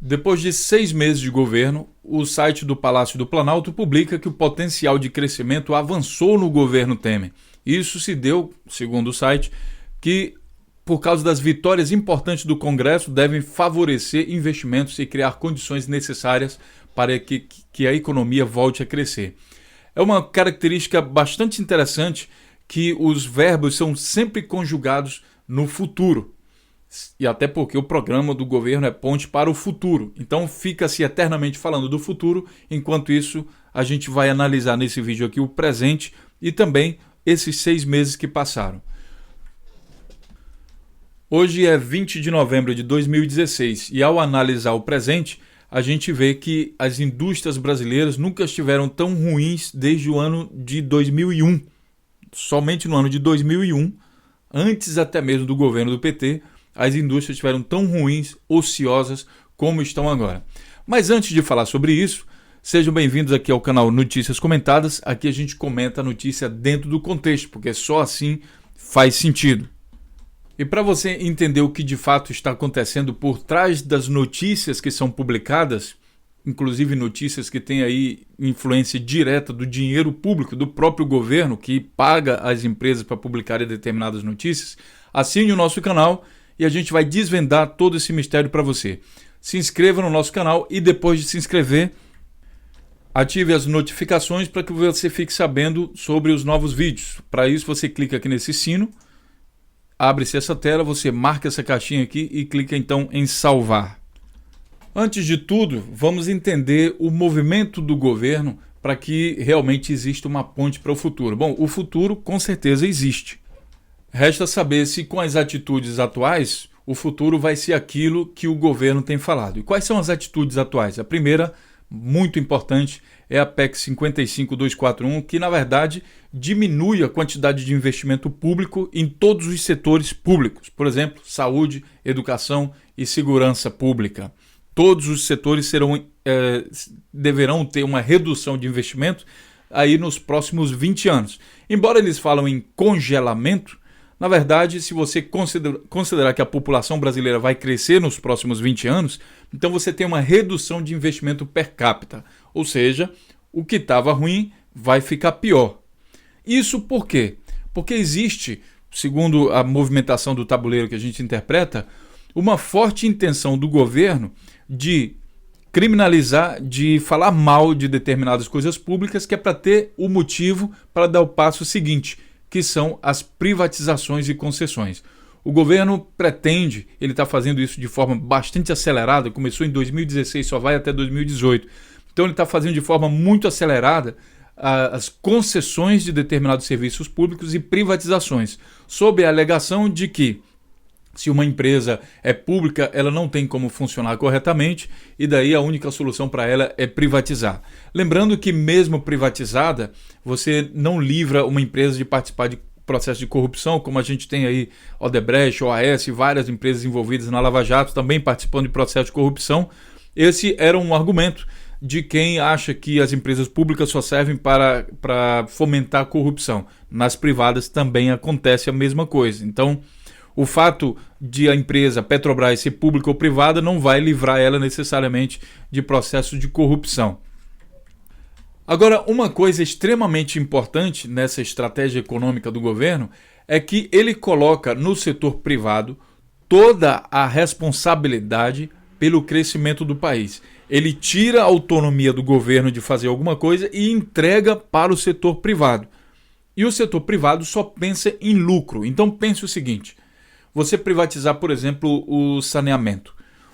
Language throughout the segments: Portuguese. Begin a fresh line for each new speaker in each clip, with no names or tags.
Depois de 6 meses de governo, o site do Palácio do Planalto publica que o potencial de crescimento avançou no governo Temer. Isso se deu, segundo o site, que por causa das vitórias importantes do Congresso devem favorecer investimentos e criar condições necessárias para que a economia volte a crescer. É uma característica bastante interessante que os verbos são sempre conjugados no futuro. E até porque o programa do governo é ponte para o futuro. Então fica-se eternamente falando do futuro, enquanto isso a gente vai analisar nesse vídeo aqui o presente e também esses 6 meses que passaram. Hoje é 20 de novembro de 2016 e ao analisar o presente, a gente vê que as indústrias brasileiras nunca estiveram tão ruins desde o ano de 2001. Somente no ano de 2001, antes até mesmo do governo do PT, as indústrias estiveram tão ruins, ociosas, como estão agora. Mas antes de falar sobre isso, sejam bem-vindos aqui ao canal Notícias Comentadas. Aqui a gente comenta a notícia dentro do contexto, porque só assim faz sentido. E para você entender o que de fato está acontecendo por trás das notícias que são publicadas, inclusive notícias que têm aí influência direta do dinheiro público, do próprio governo que paga as empresas para publicarem determinadas notícias, assine o nosso canal e a gente vai desvendar todo esse mistério para você. Se inscreva no nosso canal e depois de se inscrever, ative as notificações para que você fique sabendo sobre os novos vídeos. Para isso você clica aqui nesse sino, abre-se essa tela, você marca essa caixinha aqui e clica então em salvar. Antes de tudo, vamos entender o movimento do governo para que realmente exista uma ponte para o futuro. Bom, o futuro com certeza existe. Resta saber se com as atitudes atuais, o futuro vai ser aquilo que o governo tem falado. E quais são as atitudes atuais? A primeira, muito importante, é a PEC 55.241, que na verdade diminui a quantidade de investimento público em todos os setores públicos. Por exemplo, saúde, educação e segurança pública. Todos os setores deverão ter uma redução de investimento aí nos próximos 20 anos. Embora eles falam em congelamento, na verdade, se você considerar que a população brasileira vai crescer nos próximos 20 anos, então você tem uma redução de investimento per capita. Ou seja, o que estava ruim vai ficar pior. Isso por quê? Porque existe, segundo a movimentação do tabuleiro que a gente interpreta, uma forte intenção do governo de criminalizar, de falar mal de determinadas coisas públicas, que é para ter o motivo para dar o passo seguinte, que são as privatizações e concessões. O governo pretende, ele está fazendo isso de forma bastante acelerada, começou em 2016, só vai até 2018. Então ele está fazendo de forma muito acelerada as concessões de determinados serviços públicos e privatizações, sob a alegação de que se uma empresa é pública, ela não tem como funcionar corretamente e daí a única solução para ela é privatizar. Lembrando que mesmo privatizada, você não livra uma empresa de participar de processo de corrupção, como a gente tem aí Odebrecht, OAS, várias empresas envolvidas na Lava Jato também participando de processo de corrupção. Esse era um argumento de quem acha que as empresas públicas só servem para fomentar a corrupção. Nas privadas também acontece a mesma coisa. Então, o fato de a empresa Petrobras ser pública ou privada não vai livrar ela necessariamente de processo de corrupção. Agora, uma coisa extremamente importante nessa estratégia econômica do governo é que ele coloca no setor privado toda a responsabilidade pelo crescimento do país. Ele tira a autonomia do governo de fazer alguma coisa e entrega para o setor privado. E o setor privado só pensa em lucro. Então pense o seguinte: você privatizar, por exemplo, o saneamento.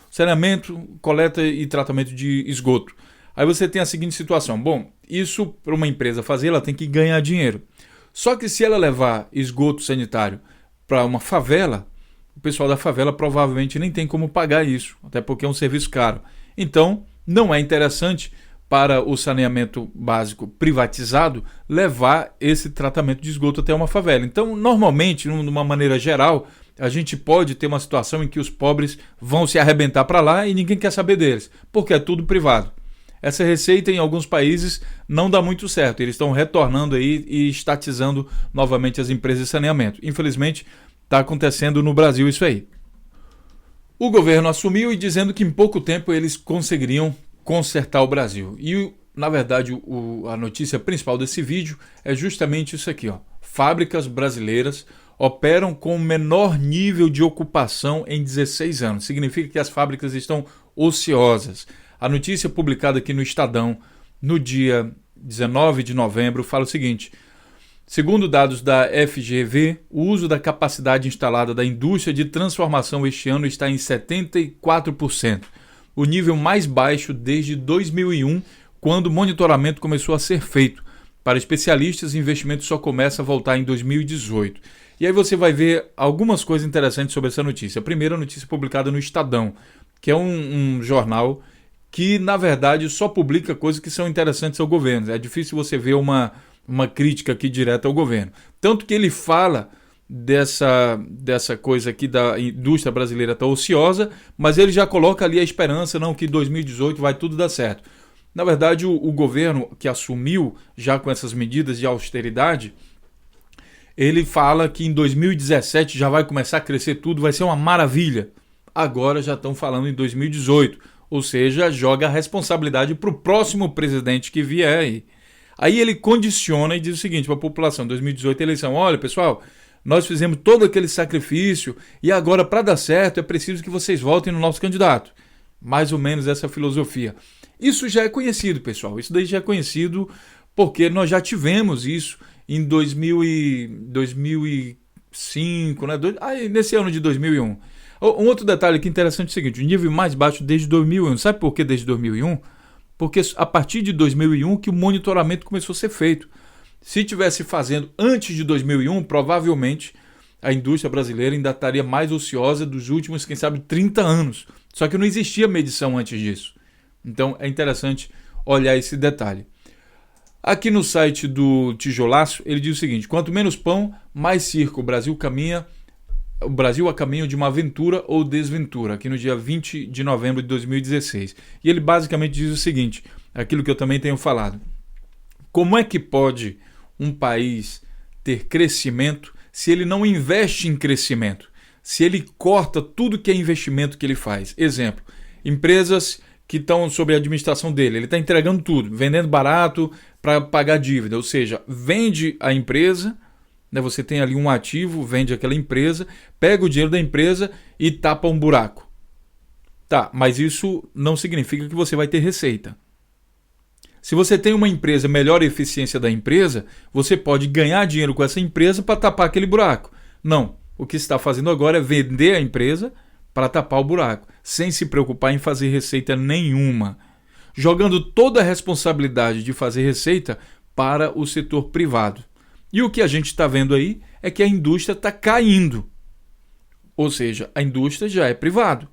Saneamento, coleta e tratamento de esgoto. Aí você tem a seguinte situação. Bom, isso para uma empresa fazer, ela tem que ganhar dinheiro. Só que se ela levar esgoto sanitário para uma favela, o pessoal da favela provavelmente nem tem como pagar isso, até porque é um serviço caro. Então, não é interessante para o saneamento básico privatizado levar esse tratamento de esgoto até uma favela. Então, normalmente, de uma maneira geral, a gente pode ter uma situação em que os pobres vão se arrebentar para lá e ninguém quer saber deles, porque é tudo privado. Essa receita em alguns países não dá muito certo, eles estão retornando aí e estatizando novamente as empresas de saneamento. Infelizmente, está acontecendo no Brasil isso aí. O governo assumiu e dizendo que em pouco tempo eles conseguiriam consertar o Brasil. E, na verdade, a notícia principal desse vídeo é justamente isso aqui, ó. Fábricas brasileiras operam com o menor nível de ocupação em 16 anos. Significa que as fábricas estão ociosas. A notícia publicada aqui no Estadão, no dia 19 de novembro, fala o seguinte: segundo dados da FGV, o uso da capacidade instalada da indústria de transformação este ano está em 74%, o nível mais baixo desde 2001, quando o monitoramento começou a ser feito. Para especialistas, o investimento só começa a voltar em 2018. E aí você vai ver algumas coisas interessantes sobre essa notícia. A primeira notícia publicada no Estadão, que é um jornal que, na verdade, só publica coisas que são interessantes ao governo. É difícil você ver uma crítica aqui direta ao governo. Tanto que ele fala dessa coisa aqui da indústria brasileira tá ociosa, mas ele já coloca ali a esperança, não, que 2018 vai tudo dar certo. Na verdade, o governo que assumiu já com essas medidas de austeridade, ele fala que em 2017 já vai começar a crescer tudo, vai ser uma maravilha. Agora já estão falando em 2018, ou seja, joga a responsabilidade para o próximo presidente que vier aí. Aí ele condiciona e diz o seguinte para a população: 2018 eleição, olha pessoal, nós fizemos todo aquele sacrifício e agora para dar certo é preciso que vocês votem no nosso candidato. Mais ou menos essa filosofia. Isso já é conhecido, pessoal, isso daí já é conhecido porque nós já tivemos isso em 2005, né? Nesse ano de 2001. Um outro detalhe aqui interessante é o seguinte: o nível mais baixo desde 2001. Sabe por que desde 2001? Porque a partir de 2001 que o monitoramento começou a ser feito. Se tivesse fazendo antes de 2001, provavelmente a indústria brasileira ainda estaria mais ociosa dos últimos, quem sabe, 30 anos. Só que não existia medição antes disso. Então é interessante olhar esse detalhe. Aqui no site do Tijolaço, ele diz o seguinte: quanto menos pão, mais circo. O Brasil a caminho de uma aventura ou desventura, aqui no dia 20 de novembro de 2016. E ele basicamente diz o seguinte, aquilo que eu também tenho falado: como é que pode um país ter crescimento se ele não investe em crescimento? Se ele corta tudo que é investimento que ele faz? Exemplo, empresas que estão sob a administração dele, ele está entregando tudo, vendendo barato para pagar dívida, ou seja, vende a empresa, né? Você tem ali um ativo, vende aquela empresa, pega o dinheiro da empresa e tapa um buraco. Tá, mas isso não significa que você vai ter receita. Se você tem uma empresa, melhora a eficiência da empresa, você pode ganhar dinheiro com essa empresa para tapar aquele buraco. Não, o que você está fazendo agora é vender a empresa para tapar o buraco, sem se preocupar em fazer receita nenhuma, jogando toda a responsabilidade de fazer receita para o setor privado. E o que a gente está vendo aí é que a indústria está caindo. Ou seja, a indústria já é privada.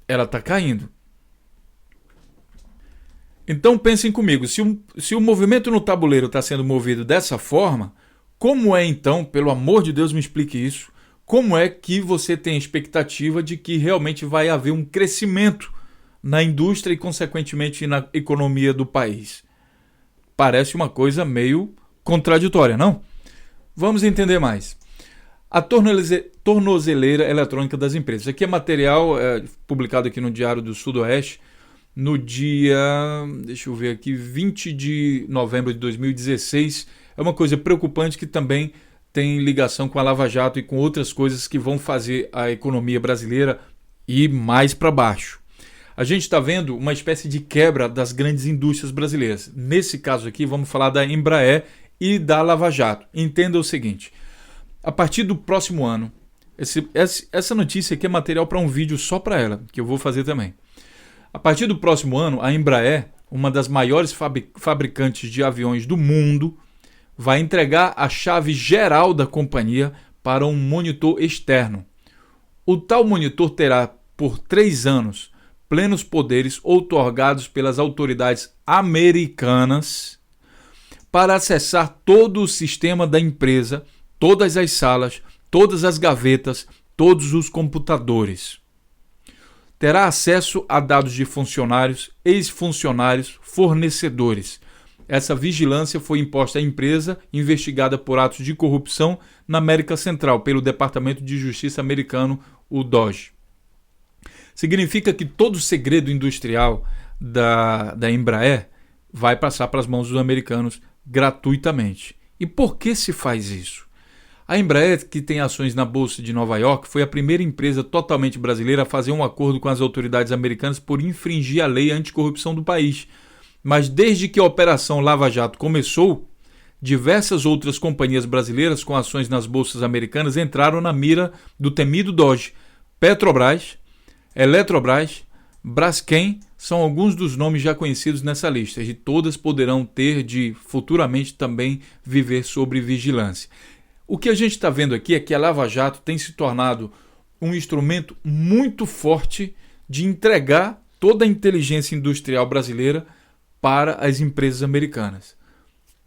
Ela está caindo. Então pensem comigo, se o movimento no tabuleiro está sendo movido dessa forma, como é então, pelo amor de Deus me explique isso, como é que você tem a expectativa de que realmente vai haver um crescimento na indústria e consequentemente na economia do país? Parece uma coisa meio contraditória, não? Vamos entender mais. A tornozeleira eletrônica das empresas. Aqui é material publicado aqui no Diário do Sudoeste, no dia, deixa eu ver aqui, 20 de novembro de 2016. É uma coisa preocupante que também tem ligação com a Lava Jato e com outras coisas que vão fazer a economia brasileira ir mais para baixo. A gente está vendo uma espécie de quebra das grandes indústrias brasileiras. Nesse caso aqui, vamos falar da Embraer e da Lava Jato. Entenda o seguinte: a partir do próximo ano, essa notícia aqui é material para um vídeo só para ela, que eu vou fazer também. A partir do próximo ano, a Embraer, uma das maiores fabricantes de aviões do mundo, vai entregar a chave geral da companhia para um monitor externo. O tal monitor terá, por 3 anos, plenos poderes outorgados pelas autoridades americanas para acessar todo o sistema da empresa, todas as salas, todas as gavetas, todos os computadores. Terá acesso a dados de funcionários, ex-funcionários, fornecedores. Essa vigilância foi imposta à empresa investigada por atos de corrupção na América Central pelo Departamento de Justiça americano, o DOJ. Significa que todo o segredo industrial da Embraer vai passar para as mãos dos americanos gratuitamente. E por que se faz isso? A Embraer, que tem ações na Bolsa de Nova York, foi a primeira empresa totalmente brasileira a fazer um acordo com as autoridades americanas por infringir a lei anticorrupção do país. Mas desde que a Operação Lava Jato começou, diversas outras companhias brasileiras com ações nas bolsas americanas entraram na mira do temido DOGE. Petrobras, Eletrobras, Braskem são alguns dos nomes já conhecidos nessa lista, e todas poderão ter de futuramente também viver sob vigilância. O que a gente está vendo aqui é que a Lava Jato tem se tornado um instrumento muito forte de entregar toda a inteligência industrial brasileira para as empresas americanas.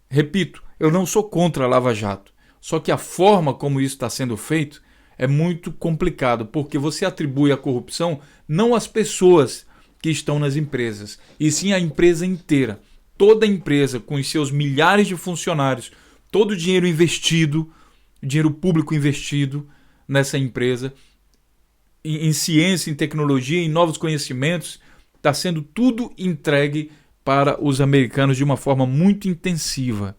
Repito, eu não sou contra a Lava Jato, só que a forma como isso está sendo feito é muito complicado, porque você atribui a corrupção não às pessoas que estão nas empresas, e sim à empresa inteira. Toda a empresa, com os seus milhares de funcionários, todo o dinheiro investido, dinheiro público investido nessa empresa, em ciência, em tecnologia, em novos conhecimentos, está sendo tudo entregue para os americanos de uma forma muito intensiva.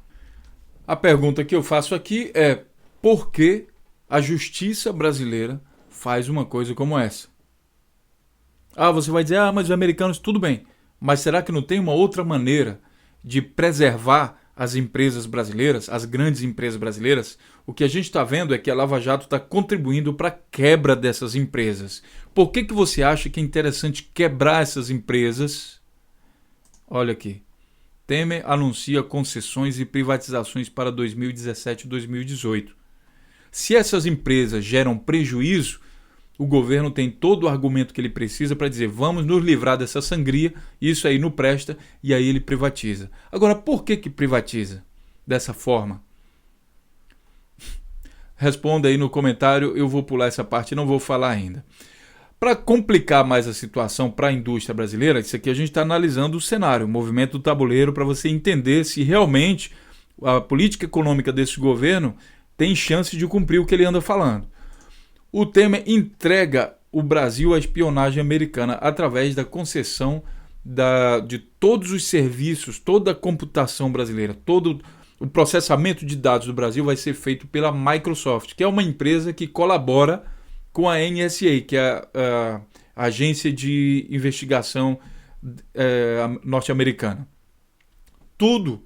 A pergunta que eu faço aqui é: por que a justiça brasileira faz uma coisa como essa? Você vai dizer, mas os americanos, tudo bem, mas será que não tem uma outra maneira de preservar as empresas brasileiras, as grandes empresas brasileiras? O que a gente está vendo é que a Lava Jato está contribuindo para a quebra dessas empresas. Por que você acha que é interessante quebrar essas empresas? Olha aqui. Temer anuncia concessões e privatizações para 2017 e 2018. Se essas empresas geram prejuízo, o governo tem todo o argumento que ele precisa para dizer: vamos nos livrar dessa sangria, isso aí não presta, e aí ele privatiza. Agora, por que privatiza dessa forma? Responda aí no comentário, eu vou pular essa parte e não vou falar ainda. Para complicar mais a situação para a indústria brasileira, isso aqui a gente está analisando o cenário, o movimento do tabuleiro, para você entender se realmente a política econômica desse governo tem chance de cumprir o que ele anda falando. O Temer entrega o Brasil à espionagem americana através da concessão de todos os serviços, toda a computação brasileira, todo o processamento de dados do Brasil vai ser feito pela Microsoft, que é uma empresa que colabora com a NSA, que é a Agência de Investigação norte-americana. Tudo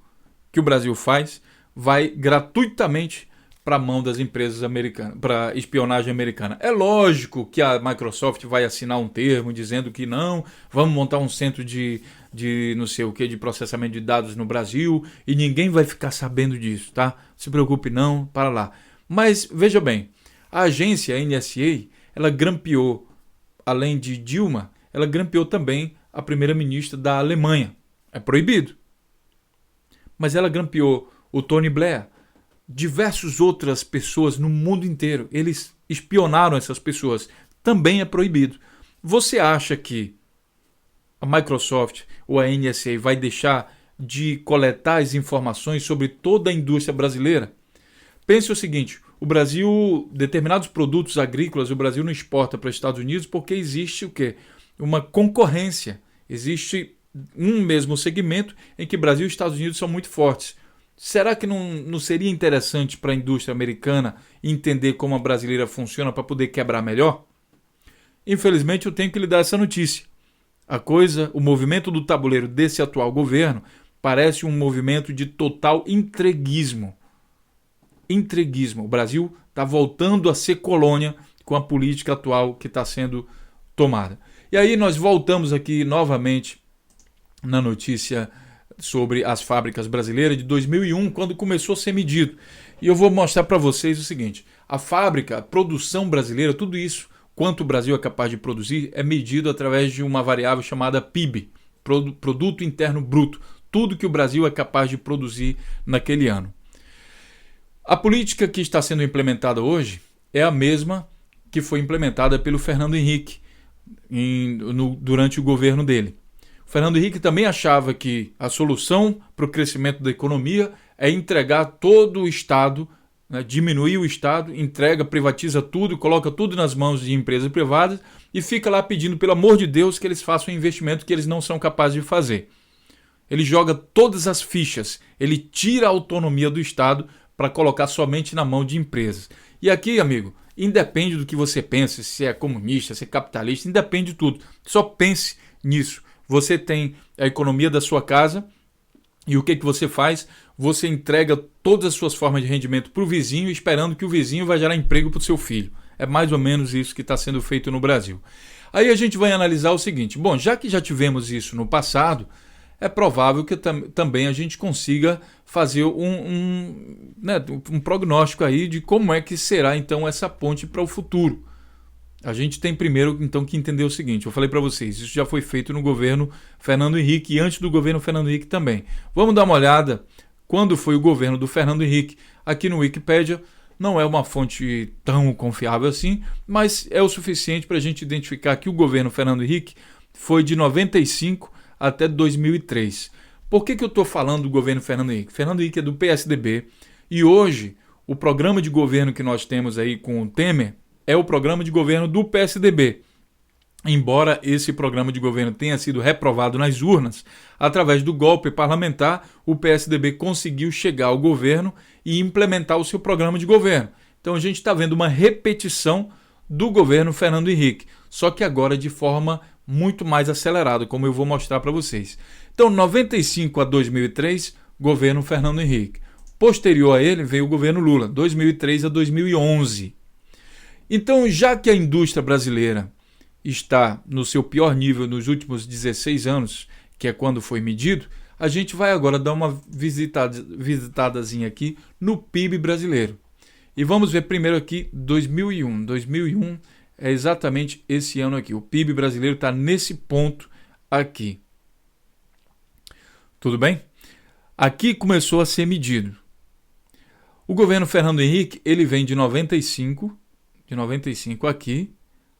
que o Brasil faz vai gratuitamente para a mão das empresas americanas, para a espionagem americana. É lógico que a Microsoft vai assinar um termo dizendo que não, vamos montar um centro de não sei o que, de processamento de dados no Brasil, e ninguém vai ficar sabendo disso, tá? Não se preocupe não, para lá. Mas veja bem, a agência NSA, ela grampeou, além de Dilma, ela grampeou também a primeira-ministra da Alemanha. É proibido. Mas ela grampeou o Tony Blair, diversas outras pessoas no mundo inteiro. Eles espionaram essas pessoas. Também é proibido. Você acha que a Microsoft ou a NSA vai deixar de coletar as informações sobre toda a indústria brasileira? Pense o seguinte: o Brasil, determinados produtos agrícolas, o Brasil não exporta para os Estados Unidos porque existe o quê? Uma concorrência. Existe um mesmo segmento em que Brasil e Estados Unidos são muito fortes. Será que não seria interessante para a indústria americana entender como a brasileira funciona para poder quebrar melhor? Infelizmente eu tenho que lhe dar essa notícia. O movimento do tabuleiro desse atual governo parece um movimento de total entreguismo. O Brasil está voltando a ser colônia com a política atual que está sendo tomada. E aí nós voltamos aqui novamente na notícia sobre as fábricas brasileiras de 2001, quando começou a ser medido. E eu vou mostrar para vocês o seguinte: a fábrica, a produção brasileira, tudo isso, quanto o Brasil é capaz de produzir, é medido através de uma variável chamada PIB, Produto Interno Bruto, tudo que o Brasil é capaz de produzir naquele ano. A política que está sendo implementada hoje é a mesma que foi implementada pelo Fernando Henrique durante o governo dele. O Fernando Henrique também achava que a solução para o crescimento da economia é entregar todo o Estado né, diminui o Estado, entrega, privatiza tudo, coloca tudo nas mãos de empresas privadas e fica lá pedindo, pelo amor de Deus, que eles façam um investimento que eles não são capazes de fazer. Ele joga todas as fichas, ele tira a autonomia do Estado para colocar somente na mão de empresas. E aqui, amigo, independe do que você pensa, se é comunista, se é capitalista, independe de tudo. Só pense nisso. Você tem a economia da sua casa e o que você faz? Você entrega todas as suas formas de rendimento para o vizinho, esperando que o vizinho vai gerar emprego para o seu filho. É mais ou menos isso que está sendo feito no Brasil. Aí a gente vai analisar o seguinte: bom, já que já tivemos isso no passado, é provável que também a gente consiga fazer um prognóstico aí de como é que será então essa ponte para o futuro. A gente tem primeiro então que entender o seguinte: eu falei para vocês, isso já foi feito no governo Fernando Henrique e antes do governo Fernando Henrique também. Vamos dar uma olhada quando foi o governo do Fernando Henrique. Aqui no Wikipedia não é uma fonte tão confiável assim, mas é o suficiente para a gente identificar que o governo Fernando Henrique foi de 95 até 2003. Por que eu estou falando do governo Fernando Henrique? Fernando Henrique é do PSDB e hoje o programa de governo que nós temos aí com o Temer é o programa de governo do PSDB. Embora esse programa de governo tenha sido reprovado nas urnas, através do golpe parlamentar, o PSDB conseguiu chegar ao governo e implementar o seu programa de governo. Então a gente está vendo uma repetição do governo Fernando Henrique, só que agora de forma muito mais acelerada, como eu vou mostrar para vocês. Então, 95 a 2003, governo Fernando Henrique. Posterior a ele veio o governo Lula, 2003 a 2011. Então, já que a indústria brasileira está no seu pior nível nos últimos 16 anos, que é quando foi medido, a gente vai agora dar uma visitadazinha aqui no PIB brasileiro. E vamos ver primeiro aqui 2001. 2001 é exatamente esse ano aqui. O PIB brasileiro está nesse ponto aqui. Tudo bem? Aqui começou a ser medido. O governo Fernando Henrique, ele vem de 95 aqui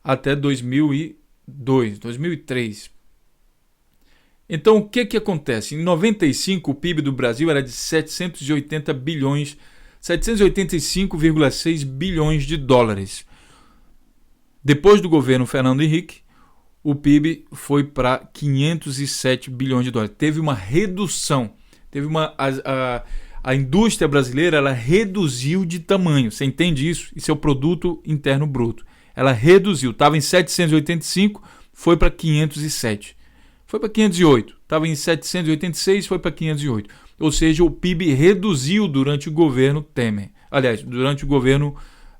até 2002, 2003. Então, o que acontece? Em 95, o PIB do Brasil era de 785,6 bilhões de dólares. Depois do governo Fernando Henrique, o PIB foi para 507 bilhões de dólares. Teve uma redução. A indústria brasileira ela reduziu de tamanho. Você entende isso? Isso é o produto interno bruto. Ela reduziu. Estava em 785, foi para 507. Foi para 508. Estava em 786, foi para 508. Ou seja, o PIB reduziu durante o governo Temer. Aliás, durante o governo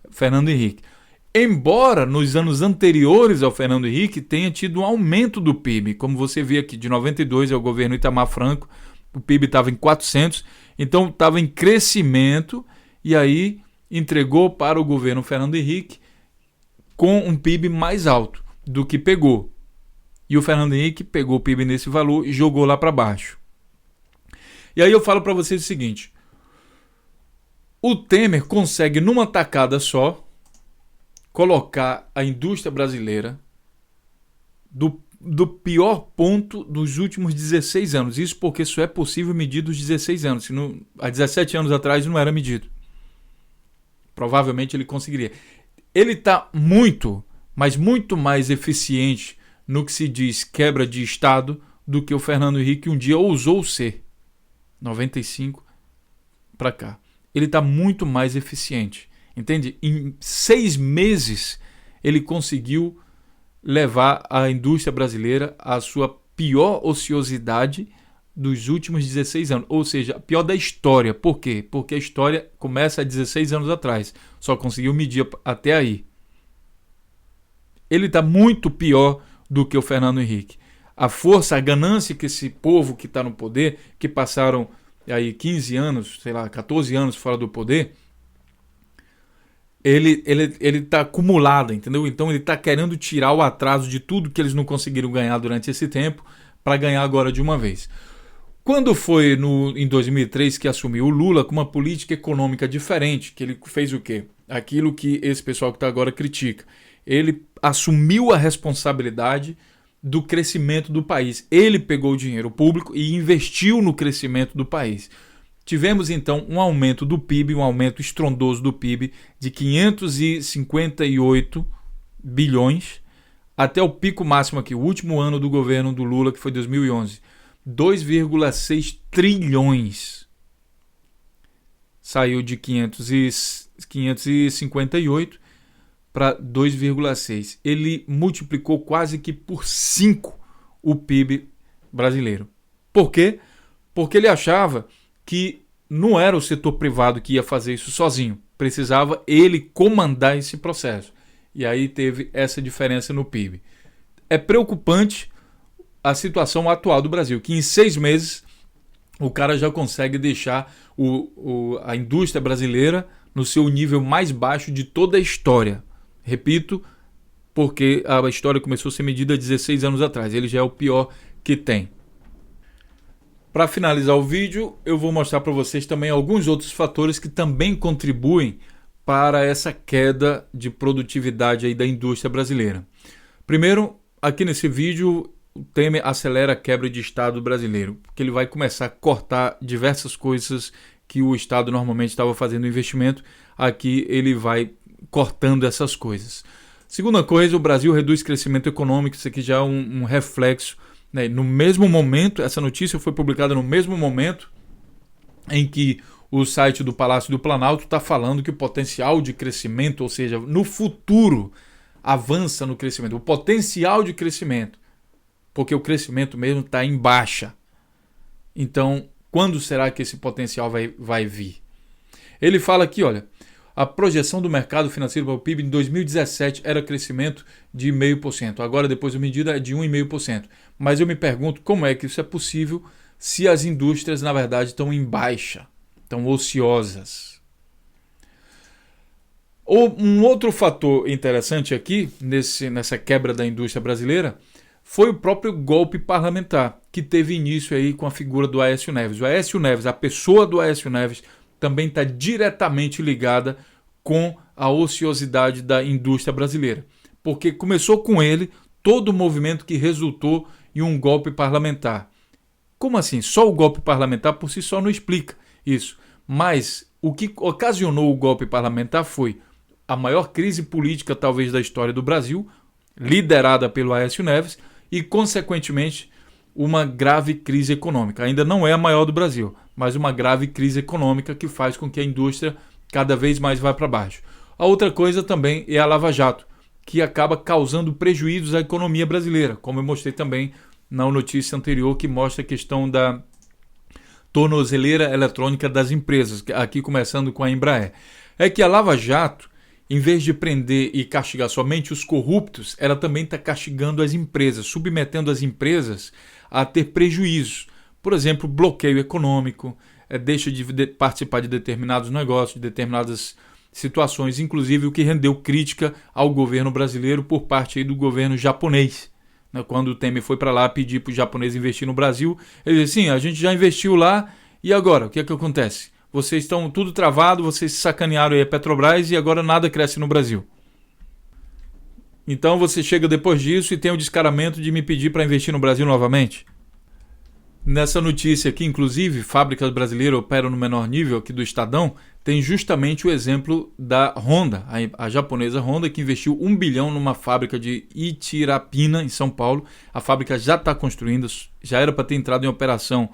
Fernando Henrique. Embora nos anos anteriores ao Fernando Henrique tenha tido um aumento do PIB, como você vê aqui, de 92 ao governo Itamar Franco, o PIB estava em 400, então estava em crescimento e aí entregou para o governo Fernando Henrique com um PIB mais alto do que pegou. E o Fernando Henrique pegou o PIB nesse valor e jogou lá para baixo. E aí eu falo para vocês o seguinte: o Temer consegue numa tacada só colocar a indústria brasileira do pior ponto dos últimos 16 anos. Isso porque só é possível medir dos 16 anos. Há 17 anos atrás não era medido. Provavelmente ele conseguiria. Ele está muito, mas muito mais eficiente no que se diz quebra de Estado do que o Fernando Henrique um dia ousou ser. 95 para cá. Ele está muito mais eficiente. Entende? Em 6 meses ele conseguiu levar a indústria brasileira à sua pior ociosidade dos últimos 16 anos. Ou seja, a pior da história. Por quê? Porque a história começa há 16 anos atrás. Só conseguiu medir até aí. Ele está muito pior do que o Fernando Henrique. A força, a ganância que esse povo que está no poder, que passaram aí 15 anos, 14 anos fora do poder, ele está acumulado, entendeu? Então ele está querendo tirar o atraso de tudo que eles não conseguiram ganhar durante esse tempo para ganhar agora de uma vez. Quando foi em 2003 que assumiu o Lula com uma política econômica diferente, que ele fez o quê? Aquilo que esse pessoal que está agora critica. Ele assumiu a responsabilidade do crescimento do país. Ele pegou o dinheiro público e investiu no crescimento do país. Tivemos então um aumento do PIB, um aumento estrondoso do PIB de 558 bilhões até o pico máximo aqui, o último ano do governo do Lula, que foi 2011, 2,6 trilhões. Saiu de 558 para 2,6. Ele multiplicou quase que por 5 o PIB brasileiro. Por quê? Porque ele achava que não era o setor privado que ia fazer isso sozinho. Precisava ele comandar esse processo. E aí teve essa diferença no PIB. É preocupante a situação atual do Brasil, que em 6 meses o cara já consegue deixar a indústria brasileira no seu nível mais baixo de toda a história. Repito, porque a história começou a ser medida há 16 anos atrás. Ele já é o pior que tem. Para finalizar o vídeo, eu vou mostrar para vocês também alguns outros fatores que também contribuem para essa queda de produtividade aí da indústria brasileira. Primeiro, aqui nesse vídeo, o Temer acelera a quebra de Estado brasileiro, porque ele vai começar a cortar diversas coisas que o Estado normalmente estava fazendo investimento. Aqui ele vai cortando essas coisas. Segunda coisa, o Brasil reduz crescimento econômico. Isso aqui já é um reflexo, né? No mesmo momento, essa notícia foi publicada no mesmo momento em que o site do Palácio do Planalto está falando que o potencial de crescimento, ou seja, no futuro, avança no crescimento. O potencial de crescimento, porque o crescimento mesmo está em baixa. Então, quando será que esse potencial vai vir? Ele fala aqui, olha, a projeção do mercado financeiro para o PIB em 2017 era crescimento de 0,5%. Agora, depois da medida, é de 1,5%. Mas eu me pergunto como é que isso é possível se as indústrias, na verdade, estão em baixa, estão ociosas. Um outro fator interessante aqui, nessa quebra da indústria brasileira, foi o próprio golpe parlamentar, que teve início aí com a figura do Aécio Neves. O Aécio Neves, a pessoa do Aécio Neves, também está diretamente ligada com a ociosidade da indústria brasileira. Porque começou com ele todo o movimento que resultou em um golpe parlamentar. Como assim? Só o golpe parlamentar por si só não explica isso. Mas o que ocasionou o golpe parlamentar foi a maior crise política talvez da história do Brasil, liderada pelo Aécio Neves, e consequentemente uma grave crise econômica. Ainda não é a maior do Brasil, mas uma grave crise econômica que faz com que a indústria cada vez mais vá para baixo. A outra coisa também é a Lava Jato, que acaba causando prejuízos à economia brasileira, como eu mostrei também na notícia anterior, que mostra a questão da tornozeleira eletrônica das empresas, aqui começando com a Embraer. É que a Lava Jato, em vez de prender e castigar somente os corruptos, ela também está castigando as empresas, submetendo as empresas a ter prejuízos. Por exemplo, bloqueio econômico, deixa de participar de determinados negócios, de determinadas situações, inclusive o que rendeu crítica ao governo brasileiro por parte aí do governo japonês. Quando o Temer foi para lá pedir para o japonês investir no Brasil, ele disse, sim, a gente já investiu lá, e agora? O que é que acontece? Vocês estão tudo travado, vocês sacanearam aí a Petrobras e agora nada cresce no Brasil. Então você chega depois disso e tem o descaramento de me pedir para investir no Brasil novamente? Nessa notícia aqui, inclusive, fábricas brasileiras operam no menor nível aqui do Estadão, tem justamente o exemplo da Honda, a japonesa Honda, que investiu 1 bilhão numa fábrica de Itirapina, em São Paulo. A fábrica já está construindo, já era para ter entrado em operação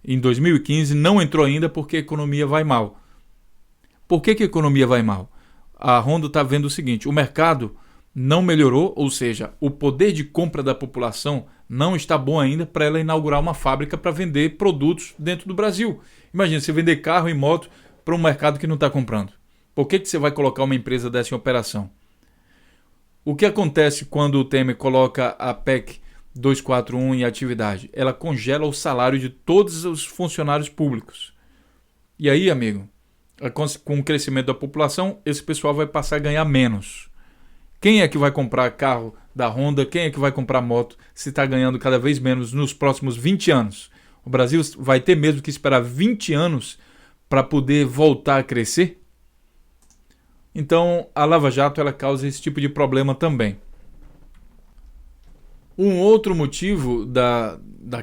em 2015, não entrou ainda porque a economia vai mal. Por que a economia vai mal? A Honda está vendo o seguinte, o mercado não melhorou, ou seja, o poder de compra da população não está bom ainda para ela inaugurar uma fábrica para vender produtos dentro do Brasil. Imagina, você vender carro e moto para um mercado que não está comprando. Por que você vai colocar uma empresa dessa em operação? O que acontece quando o Temer coloca a PEC 241 em atividade? Ela congela o salário de todos os funcionários públicos. E aí, amigo, com o crescimento da população, esse pessoal vai passar a ganhar menos. Quem é que vai comprar carro da Honda? Quem é que vai comprar moto se está ganhando cada vez menos nos próximos 20 anos? O Brasil vai ter mesmo que esperar 20 anos para poder voltar a crescer? Então, a Lava Jato ela causa esse tipo de problema também. Um outro motivo da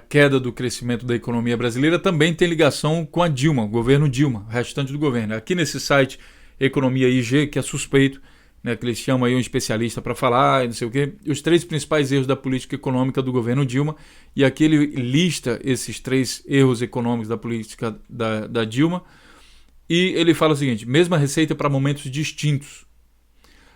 queda do crescimento da economia brasileira também tem ligação com a Dilma, o governo Dilma, o restante do governo. Aqui nesse site Economia IG, que é suspeito, né, que eles chamam aí um especialista para falar, não sei o quê, os 3 principais erros da política econômica do governo Dilma, e aqui ele lista esses 3 erros econômicos da política da Dilma, e ele fala o seguinte: mesma receita para momentos distintos,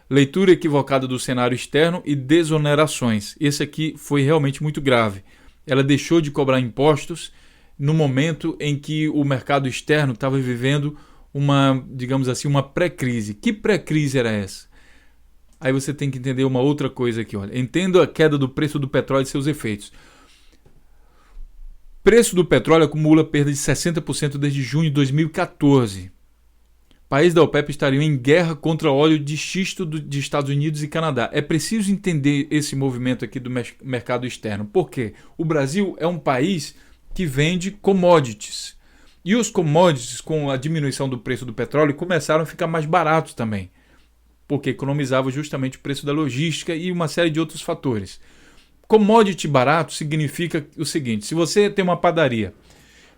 leitura equivocada do cenário externo e desonerações. Esse aqui foi realmente muito grave. Ela deixou de cobrar impostos no momento em que o mercado externo estava vivendo uma, digamos assim, uma pré-crise. Que pré-crise era essa? Aí você tem que entender uma outra coisa aqui. Olha. Entenda a queda do preço do petróleo e seus efeitos. O preço do petróleo acumula perda de 60% desde junho de 2014. Países da OPEP estariam em guerra contra o óleo de xisto de Estados Unidos e Canadá. É preciso entender esse movimento aqui do mercado externo. Por quê? O Brasil é um país que vende commodities. E os commodities, com a diminuição do preço do petróleo, começaram a ficar mais baratos também, porque economizava justamente o preço da logística e uma série de outros fatores. Commodity barato significa o seguinte: se você tem uma padaria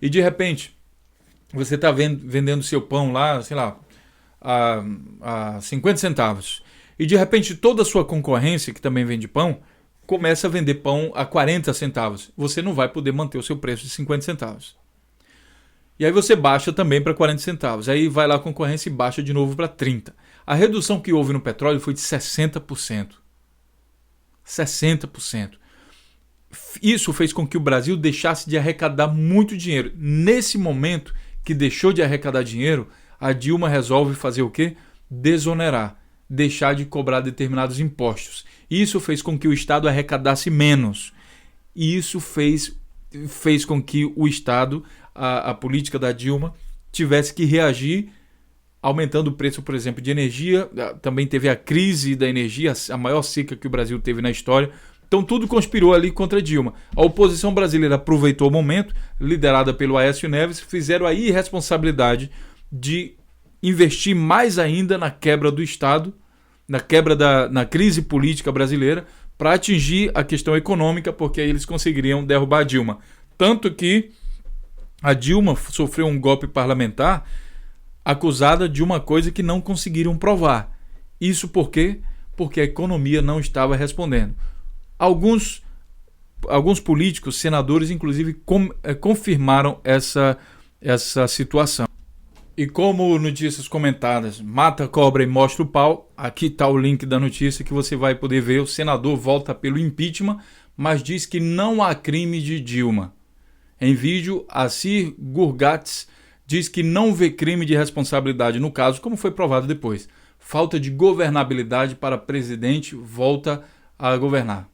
e de repente você está vendendo seu pão lá, sei lá, a 50 centavos, e de repente toda a sua concorrência, que também vende pão, começa a vender pão a 40 centavos. Você não vai poder manter o seu preço de 50 centavos. E aí você baixa também para 40 centavos. Aí vai lá a concorrência e baixa de novo para 30. A redução que houve no petróleo foi de 60%. 60%. Isso fez com que o Brasil deixasse de arrecadar muito dinheiro. Nesse momento que deixou de arrecadar dinheiro, a Dilma resolve fazer o quê? Desonerar, deixar de cobrar determinados impostos. Isso fez com que o Estado arrecadasse menos. E isso fez com que o Estado, a política da Dilma, tivesse que reagir aumentando o preço, por exemplo, de energia. Também teve a crise da energia, a maior seca que o Brasil teve na história. Então tudo conspirou ali contra Dilma. A oposição brasileira aproveitou o momento, liderada pelo Aécio Neves, fizeram a irresponsabilidade de investir mais ainda na quebra do Estado, na crise política brasileira, para atingir a questão econômica, porque aí eles conseguiriam derrubar a Dilma. Tanto que a Dilma sofreu um golpe parlamentar acusada de uma coisa que não conseguiram provar. Isso por quê? Porque a economia não estava respondendo. Alguns políticos, senadores, inclusive, confirmaram essa situação. E como notícias comentadas, mata a cobra e mostra o pau, aqui está o link da notícia que você vai poder ver. O senador volta pelo impeachment, mas diz que não há crime de Dilma. Em vídeo, Assir Gurgatz diz que não vê crime de responsabilidade no caso, como foi provado depois. Falta de governabilidade para presidente voltar a governar.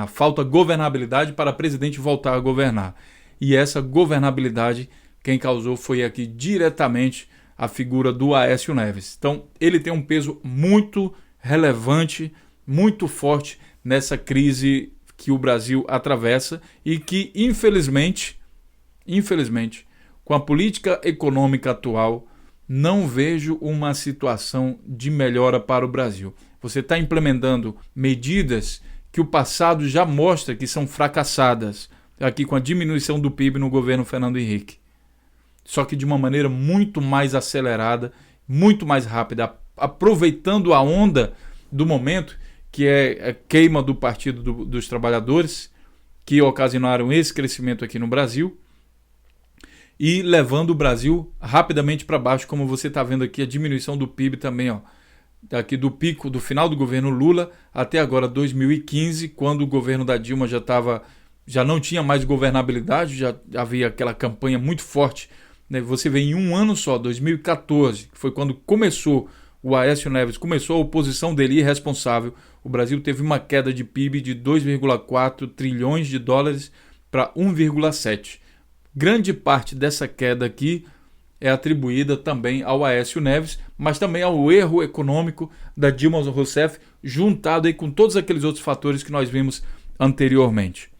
Falta governabilidade para presidente voltar a governar. E essa governabilidade, quem causou foi aqui diretamente a figura do Aécio Neves. Então, ele tem um peso muito relevante, muito forte nessa crise que o Brasil atravessa e que, infelizmente, com a política econômica atual, não vejo uma situação de melhora para o Brasil. Você está implementando medidas que o passado já mostra que são fracassadas, aqui com a diminuição do PIB no governo Fernando Henrique. Só que de uma maneira muito mais acelerada, muito mais rápida, aproveitando a onda do momento, que é a queima do Partido dos Trabalhadores, que ocasionaram esse crescimento aqui no Brasil, e levando o Brasil rapidamente para baixo, como você está vendo aqui, a diminuição do PIB também, ó, daqui do pico do final do governo Lula até agora 2015, quando o governo da Dilma já não tinha mais governabilidade, já havia aquela campanha muito forte, né? Você vê em um ano só, 2014, que foi quando começou o Aécio Neves, começou a oposição dele irresponsável, o Brasil teve uma queda de PIB de 2,4 trilhões de dólares para 1,7. Grande parte dessa queda aqui é atribuída também ao Aécio Neves, mas também ao erro econômico da Dilma Rousseff, juntado aí com todos aqueles outros fatores que nós vimos anteriormente.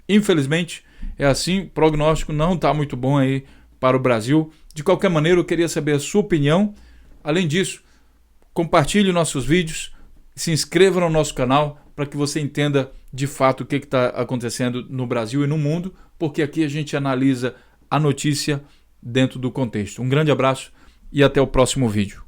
Infelizmente, é assim, o prognóstico não está muito bom aí para o Brasil. De qualquer maneira, eu queria saber a sua opinião. Além disso, compartilhe nossos vídeos, se inscreva no nosso canal para que você entenda de fato o que está acontecendo no Brasil e no mundo, porque aqui a gente analisa a notícia dentro do contexto. Um grande abraço e até o próximo vídeo.